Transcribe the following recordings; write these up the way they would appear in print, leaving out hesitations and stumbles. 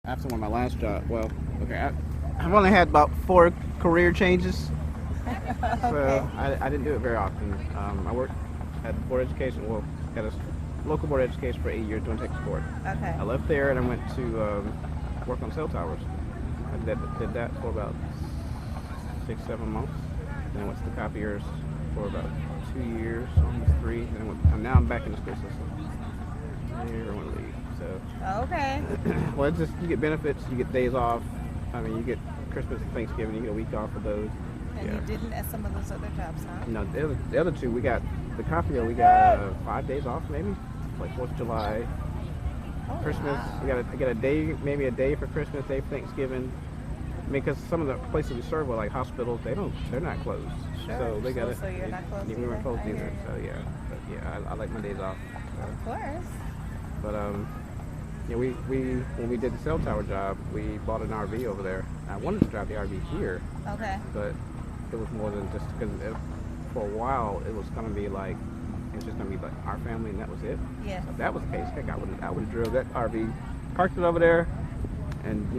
After one of my last job, well, okay, I've only had about 4 career changes, Okay. so I didn't do it very often. I worked at board education, well, at a local board education for 8 years doing tech support. Okay. I left there and I went to work on cell towers. I did that for about 6, 7 months. Then I went to the copiers for about 2 years, almost 3. Then now I'm back in the school system. Here I want to leave. So, Okay. well, it's just you get benefits, you get days off. I mean, you get Christmas and Thanksgiving, you get a week off for those. And Yeah. you didn't at some of those other jobs, huh? No, the other two, we got the copier, we got 5 days off maybe, like 4th of July, Oh, Christmas. wow. We got a day, maybe a day for Christmas, day for Thanksgiving. I mean, because some of the places we serve, like hospitals, they're not closed. Sure. So they got it. So you're not closed We weren't either? closed I hear either. you. So yeah, but yeah, I like my days off. Of course. But yeah, we when we did the cell tower job, we bought an RV over there. I wanted to drive the RV here, Okay. but it was more than just because for a while it was gonna be like it's just gonna be like our family and that was it. Yeah. If that was the case, heck, I would have drove that RV, parked it over there, and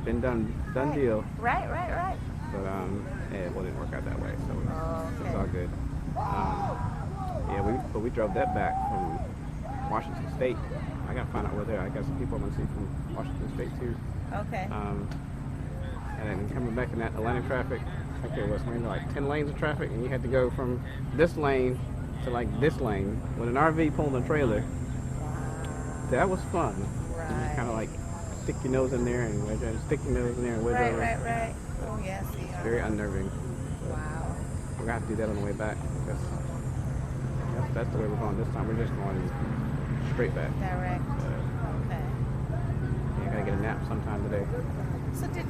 been done Right. deal. Right. But it didn't work out that way, so Oh, it's okay. all good. Yeah, we drove that back from Washington State. I gotta find out where they're. I got some people I'm gonna see from Washington State too. Okay. And then coming back in that Atlanta traffic, I think there was maybe like 10 lanes of traffic, and you had to go from this lane to like this lane with an RV pulling a trailer. That was fun. Right. Kind of like stick your nose in there and wedge over, stick your nose in there and wedge over. Right. Oh, yes. Yeah. Very unnerving. Wow. We're gonna have to do that on the way back. That's the way we're going this time. We're just going straight back. Direct. Okay. Yeah, gotta get a nap sometime today. So did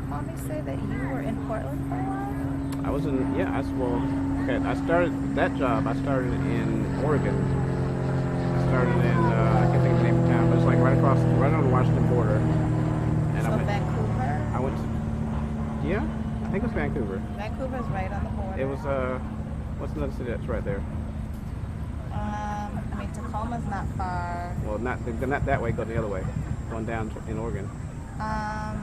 mommy say that you were in Portland for a while? I was in, yeah, okay, I started that job. I started in Oregon. I started in, I can't think of the name of the town, but it's like right on the Washington border. And So Vancouver? I went to, yeah, I think it was Vancouver. Vancouver's right on the border. It was, what's another city that's right there? I mean, Tacoma's not far. Well, not that way, go the other way. Going down in Oregon. I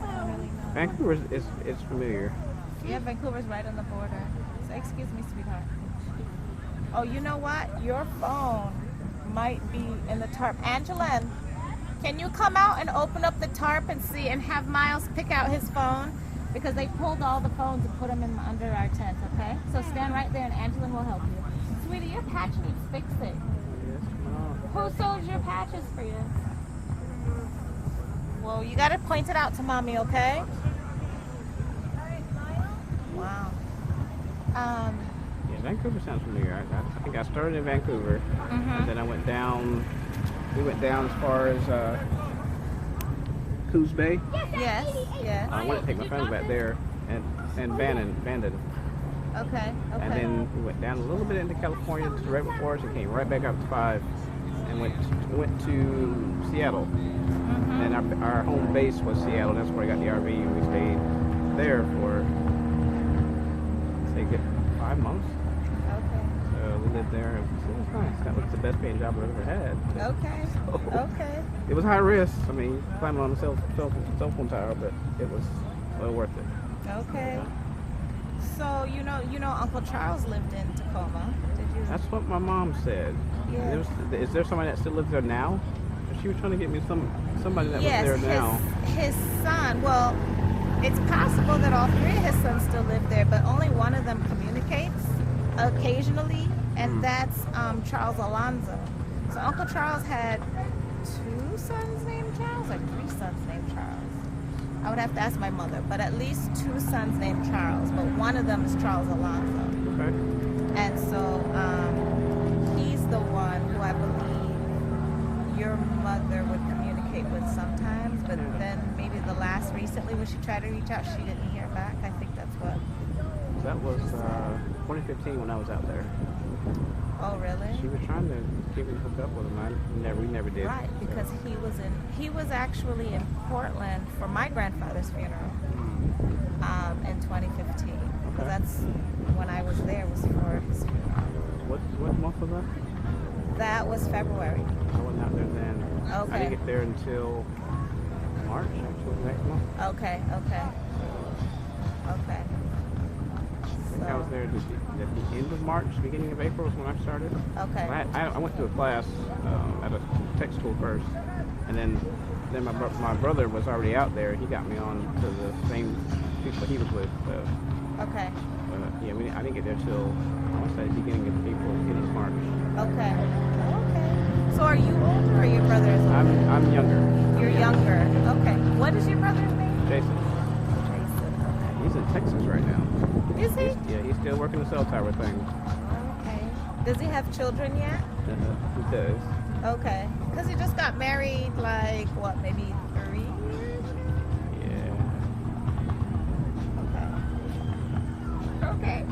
don't really know. Vancouver is familiar. Yeah, Vancouver's right on the border. So excuse me, sweetheart. Oh, you know what? Your phone might be in the tarp. Angeline, can you come out and open up the tarp and see and have Miles pick out his phone? Because they pulled all the phones and put them in under our tent, okay? So stand right there and Angeline will help you. Sweetie, your patch needs fixing. Who sewed your patches for you? Well, you gotta point it out to mommy, okay? Wow. Yeah, Vancouver sounds familiar. I think I started in Vancouver, and then I went down. We went down as far as Coos Bay. Yes. I wanted to take my friends back there, and Bandon. Okay. And then we went down a little bit into California to the Redwood Forest and came right back up to 5, and went to Seattle. And our home base was Seattle. That's where I got the RV, and we stayed there for say good 5 months. Okay. So we lived there. It was nice. That was the best paying job I've ever had. Okay. So, Okay. it was high risk. I mean, climbing on a cell phone tower, but it was well worth it. Okay. So you know Uncle Charles lived in Tacoma. Did you? That's what my mom said. Yeah. Is there somebody that still lives there now? She was trying to get me somebody that Yes, lives there now. his son. Well, it's possible that all 3 of his sons still live there, but only one of them communicates occasionally, and that's Charles Alonzo. So Uncle Charles had 2 sons named Charles, or 3 sons named Charles. I would have to ask my mother, but at least 2 sons named Charles, but one of them is Charles Alonzo. Okay. And so he's the one who I believe your mother would communicate with sometimes, but then maybe recently when she tried to reach out, she didn't hear back. I think that's what. That was 2015 when I was out there. Oh, really? She was trying to get me hooked up with him. We never did. Right, because he was actually in Portland for my grandfather's funeral in 2015. Because that's when I was there, was for his funeral. What month was that? That was February. I wasn't out there then. I Okay. didn't get there until March, actually, next month. Okay. Okay. Okay. I think I was there at the end of March, beginning of April is when I started. Okay. I went to a class at a tech school first, and then my brother was already out there. He got me on to the same people he was with. Okay. Yeah, I didn't get there till I want to say beginning of April, beginning of March. Okay. Okay. So are you older or your brother is older? I'm younger. You're younger. Okay. What is your brother's name? Jason. Jason. He's in Texas right now. Okay. Is he? Yeah, he's still working the cell tower thing. Okay. Does he have children yet? He does. Okay. Because he just got married like, what, maybe 3 years? Yeah. Okay.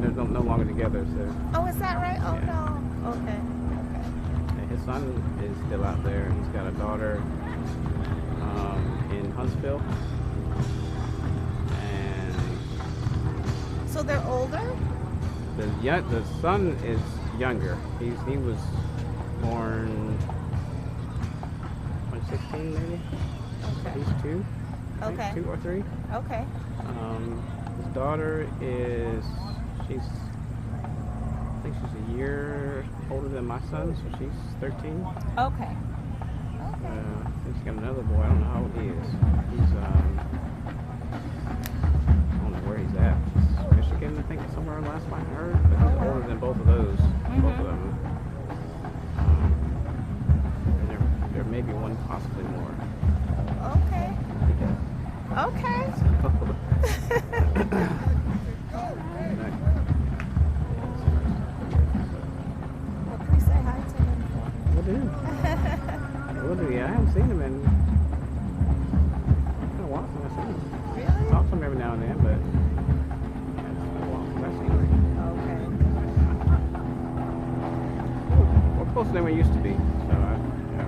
They're no longer together, so. Oh, is that right? Oh, Yeah. no. Okay. And his son is still out there. He's got a daughter in Huntsville. And So they're older? the son is younger. He was born 16 maybe. Okay. He's 2. I think, Okay. 2 or 3. Okay. His daughter I think she's a year older than my son, so she's 13. Okay. Okay. I think she's got another boy. I don't know how old he is. He's I don't know where he's at. He's Michigan, I think, somewhere last time I heard. But he's older than both of those. Both of them. And there may be one possibly more. Okay. Okay. Well, please say hi to him. Will do. Will do. Yeah, I haven't seen him in it's been a while since I've seen him. Really? Talk to him every now and then, but yeah, it's been a while since I've seen him. Okay. We're closer than we used to be. So, yeah.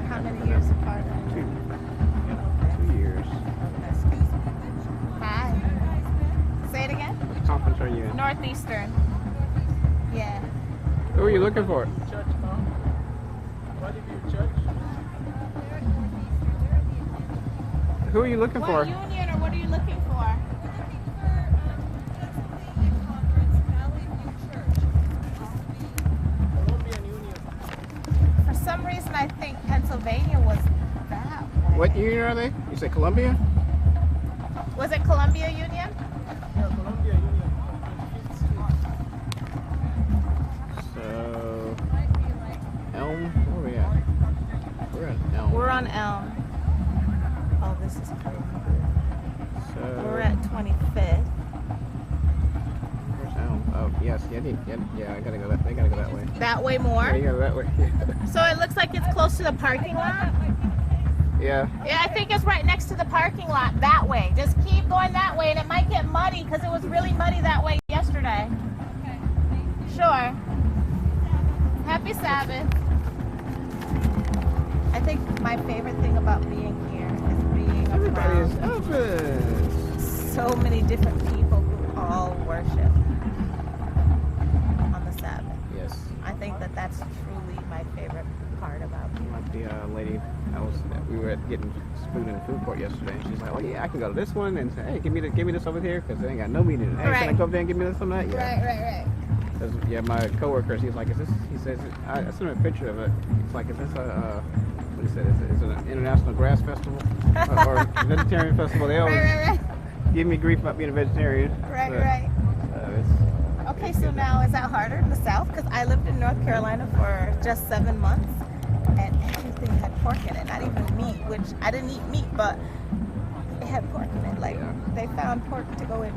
How many years apart? 2. Yeah, 2 years. Hi. Say it again? What conference are you in? Northeastern. Yeah. Who are you looking for? Church, Mom. What if you church? Who are you looking What for? union or what are you looking for? Colombian Union. For some reason, I think Pennsylvania was that way. What union are they? You said Columbia? Was it Columbia Union? Yeah, Colombia Union. 25th Street. So, Elm? Where are we at? We're at Elm. We're on Elm. Oh, this is crazy. So, We're at 25th. where's Elm? Oh, yes. Yeah, I gotta go that. They gotta go that way. That way Yeah, more. you gotta go that way. So it looks like it's close to the parking lot. Yeah. Yeah, I think it's right next to the parking lot that way. Just keep going that way, and it might get muddy because it was really muddy that way yesterday. Sure. Happy Sabbath. I think my favorite thing about being here is being Everybody is around open. so many different people who all worship on the Sabbath. Yes. I think that that's truly my favorite part about being Like the lady we were getting food in the food court yesterday, and she's like, "Oh yeah, I can go to this one and say, hey, give me this over here because they ain't got no meeting. Hey, can I Right. go up there and give me this on that? Yeah. Right. 'Cause, yeah, my coworker, she's like, "Is this?" He says, "I sent him a picture of it. It's like, is this what he said? Is it an international grass festival or vegetarian festival? They always Right. give me grief about being a vegetarian. Right. It's, Okay, so now is that harder in the South? Because I lived in North Carolina for just 7 months, and everything had pork in it. Not even meat, which I didn't eat meat, but it had pork in it. Like they found pork to go in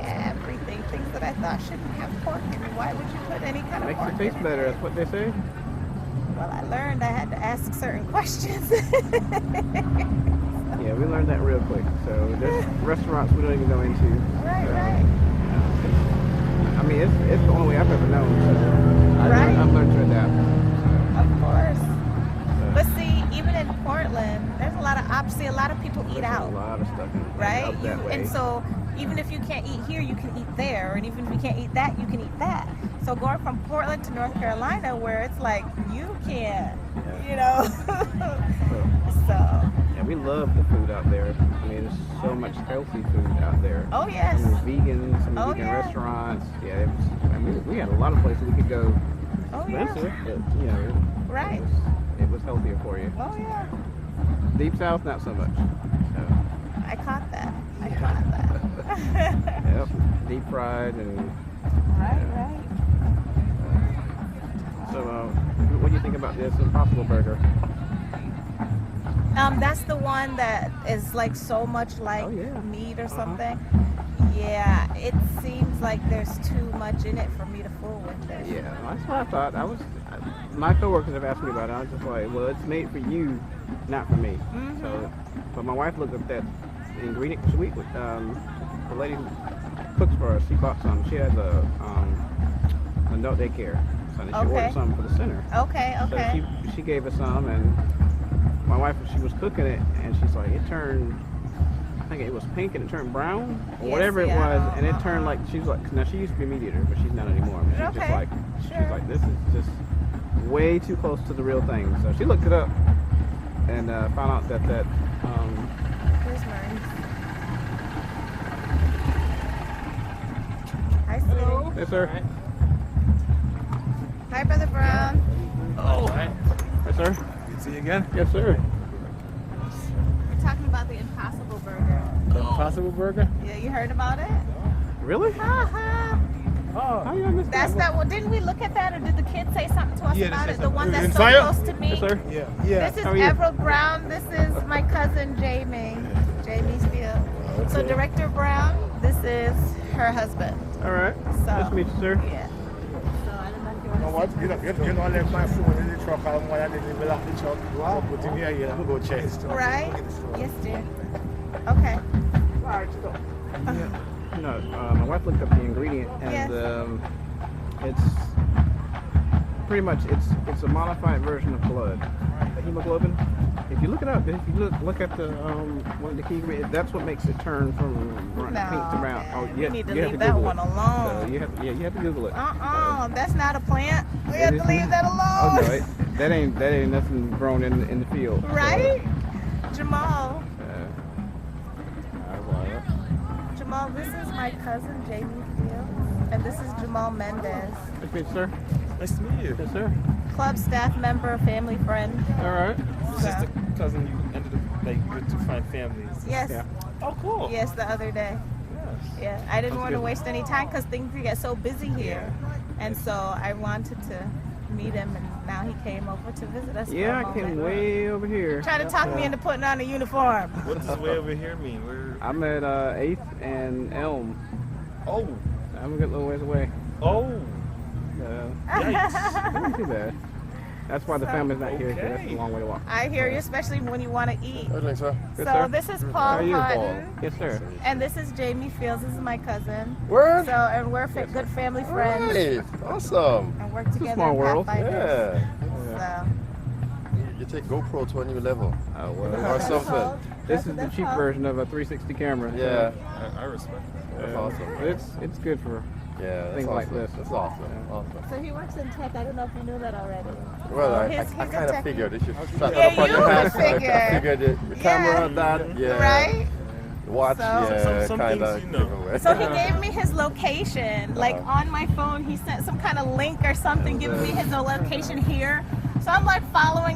everything. Things that I thought shouldn't have pork in it. Why would you put any kind of makes pork it taste in better. That's what they say. it? Well, I learned I had to ask certain questions. Yeah, we learned that real quick. So there's restaurants we don't even go into. Right. I mean, it's the only way I've ever known. So Right. I've learned to adapt. Of course. So, But see, even in Portland, there's a lot of opposite. A lot of people eat there's out. A lot of stuff Right? up that way. And so even if you can't eat here, you can eat there. And even if you can't eat that, you can eat that. So going from Portland to North Carolina, where it's like you can't, you know. So. Yeah, we love the food out there. I mean, there's so much healthy food out there. Oh yes. Some vegan, some Oh, vegan yeah. restaurants. Yeah, it was, I mean, we had a lot of places we could go. Oh Expensive, yeah. but, you know, Right. it was healthier for you. Oh yeah. Deep South, not so much. So, I caught that. I caught that. yep, deep fried and. Right, right. So, what do you think about this Impossible Burger? That's the one that is like so much like Oh, yeah. meat or Uh-huh. something. Yeah, it seems like there's too much in it for me to fool with this. Yeah, that's what I thought. My coworkers have asked me about it. I was just like, well, it's made for you, not for me. Mhm. So, but my wife looked up that ingredient. The lady who cooks for us, she bought some. She has a adult daycare, so she Okay. ordered some for the center. Okay, okay. So she gave us some, and my wife, she was cooking it, and she's like, it turned. I think it was pink and it turned brown or Yes, whatever it yeah, was, and it turned like she's like. Now she used to be a meat eater, but she's not anymore. She's just Okay, like sure. she's like, this is just way too close to the real thing. So she looked it up and found out that Here's Maurice. Hi, sweetie. yes sir, Hi, Brother Brown. Oh, hi. yes sir, Good to see you again. yes sir. We're talking about the Impossible Burger. The Impossible Burger? Yeah, you heard about it? Really? Ha ha. Oh. How you on this? That's that one. Didn't we look at that, or did the kids say something to us Yeah, they about said it? The something. one that's so Fire? close to me. Yes sir. Yeah. Yeah. This is How are you? Everett Brown. This is my cousin Jamie. Jamie's field. So Director Brown, this is her husband. All right. So Nice to meet you, sir. Yeah. So I don't know if you You know want what? You know, I left my phone in the truck. I'm going to leave it off the truck. Wow. Put it here. I'm going to go change. to. Right? Yes, dear. Okay. You know, my wife looked up the ingredient, and Yes. it's pretty much it's a modified version of blood, the hemoglobin. If you look it up, if you look at the one of the key ingredients, that's what makes it turn from pink to brown. man. Oh, You need to have leave that Google one it. alone. So you have to Google it. That's not a plant. We It have to isn't? leave that Oh alone. no, that ain't nothing grown in the field. So, Right? Jamal. well, Jamal, this is my cousin Jamie Fields, and this is Jamal Mendez, nice to meet you, sir. Nice to meet you. Yes, sir. club staff member, family friend. All right. This is the cousin you ended up like good to find families. Yes, Yeah. Oh, cool. yes, the other day. Yes. Yeah, I didn't That's want to good. waste any time because things get so busy here, and so I wanted to meet him, and now he came over to visit us. Yeah, for I a came moment. way over here. Trying to talk me into putting on a uniform. What does way over here mean? Where? I'm at 8th and Elm. Oh. I'm a good little ways away. Oh. It wasn't too bad. That's why the family's not here, 'cause that's a Okay. long way to walk. I hear you, especially when you want to eat. Good, sir. Good, So sir. this is How Paul are you, Hutton, Yes, sir. and this is Jamie Fields. This is my cousin. Word? So, and we're good family friends, Hey, awesome. and work together small in world. Pathfinders. Yeah. So, You take GoPro to a new level. Oh, Or well. something. This is the cheap version of a 360 camera. Yeah. I respect that. That's awesome. But it's good for. Yeah, that's Things awesome. like this. That's awesome. Awesome. So he works in tech. I don't know if you knew that already. Well, I He's a kind of tech- figured it should strap Yeah, it up on you your would hand. figure. I figured the camera, that, yeah. Right? Watch, So- yeah, Some kind of. things you know. So he gave me his location. Like on my phone, he sent some kind of link or something giving me his location here. So I'm like following